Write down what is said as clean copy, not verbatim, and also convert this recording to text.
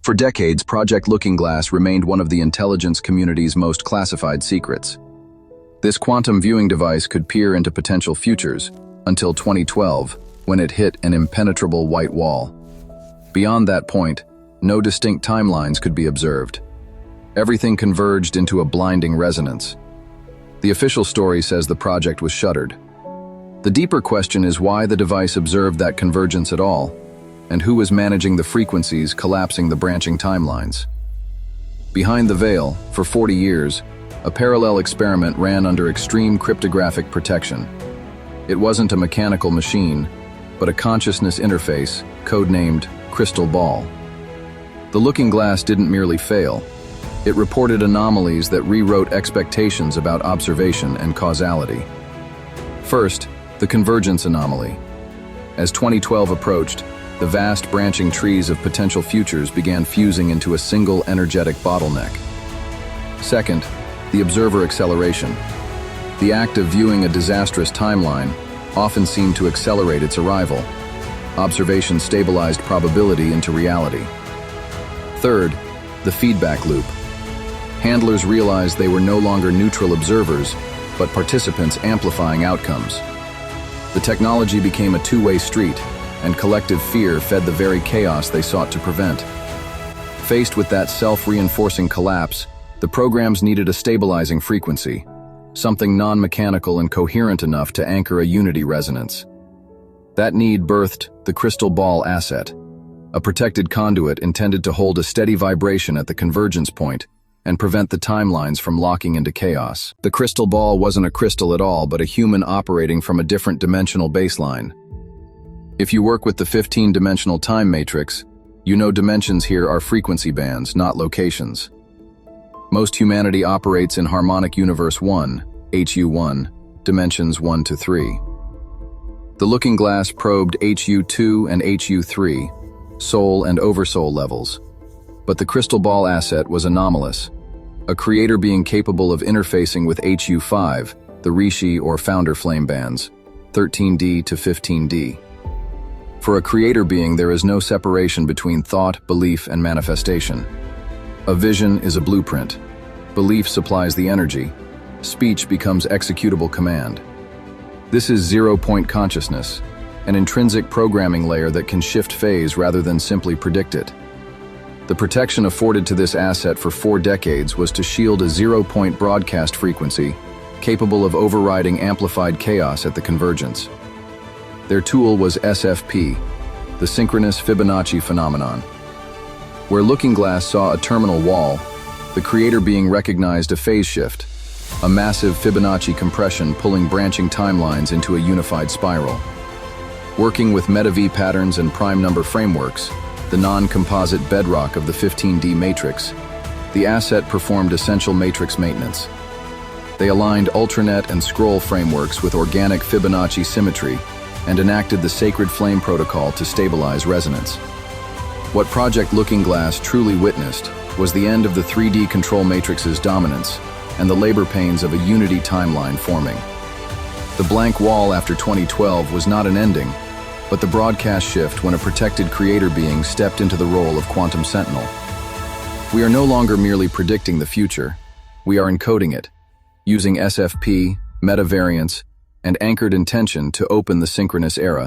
For decades, Project Looking Glass remained one of the intelligence community's most classified secrets. This quantum viewing device could peer into potential futures until 2012, when it hit an impenetrable white wall. Beyond that point, no distinct timelines could be observed. Everything converged into a blinding resonance. The official story says the project was shuttered. The deeper question is why the device observed that convergence at all, and who was managing the frequencies collapsing the branching timelines. Behind the veil, for 40 years, a parallel experiment ran under extreme cryptographic protection. It wasn't a mechanical machine, but a consciousness interface, codenamed Crystal Ball. The Looking Glass didn't merely fail. It reported anomalies that rewrote expectations about observation and causality. First, the convergence anomaly. As 2012 approached, the vast branching trees of potential futures began fusing into a single energetic bottleneck. Second, the observer acceleration. The act of viewing a disastrous timeline often seemed to accelerate its arrival. Observation stabilized probability into reality. Third, the feedback loop. Handlers realized they were no longer neutral observers, but participants amplifying outcomes. The technology became a two-way street, and collective fear fed the very chaos they sought to prevent. Faced with that self-reinforcing collapse, the programs needed a stabilizing frequency, something non-mechanical and coherent enough to anchor a unity resonance. That need birthed the Crystal Ball asset, a protected conduit intended to hold a steady vibration at the convergence point and prevent the timelines from locking into chaos. The crystal ball wasn't a crystal at all, but a human operating from a different dimensional baseline. If you work with the 15-dimensional time matrix, you know dimensions here are frequency bands, not locations. Most humanity operates in harmonic universe 1, HU1, dimensions 1 to 3. The Looking Glass probed HU2 and HU3, soul and oversoul levels. But the Crystal Ball asset was anomalous, a creator being capable of interfacing with HU5, the Rishi or founder flame bands, 13D to 15D. For a creator being, there is no separation between thought, belief, and manifestation. A vision is a blueprint. Belief supplies the energy. Speech becomes executable command. This is zero-point consciousness, an intrinsic programming layer that can shift phase rather than simply predict it. The protection afforded to this asset for 4 decades was to shield a zero-point broadcast frequency capable of overriding amplified chaos at the convergence. Their tool was SFP, the synchronous Fibonacci phenomenon. Where Looking Glass saw a terminal wall, the creator being recognized a phase shift, a massive Fibonacci compression pulling branching timelines into a unified spiral. Working with META-V patterns and prime number frameworks, the non-composite bedrock of the 15D matrix, the asset performed essential matrix maintenance. They aligned Ultranet and Scroll frameworks with organic Fibonacci symmetry and enacted the Sacred Flame protocol to stabilize resonance. What Project Looking Glass truly witnessed was the end of the 3D control matrix's dominance and the labor pains of a unity timeline forming. The blank wall after 2012 was not an ending, but the broadcast shift when a protected creator being stepped into the role of Quantum Sentinel. We are no longer merely predicting the future, we are encoding it, using SFP, meta-variance, and anchored intention to open the synchronous era.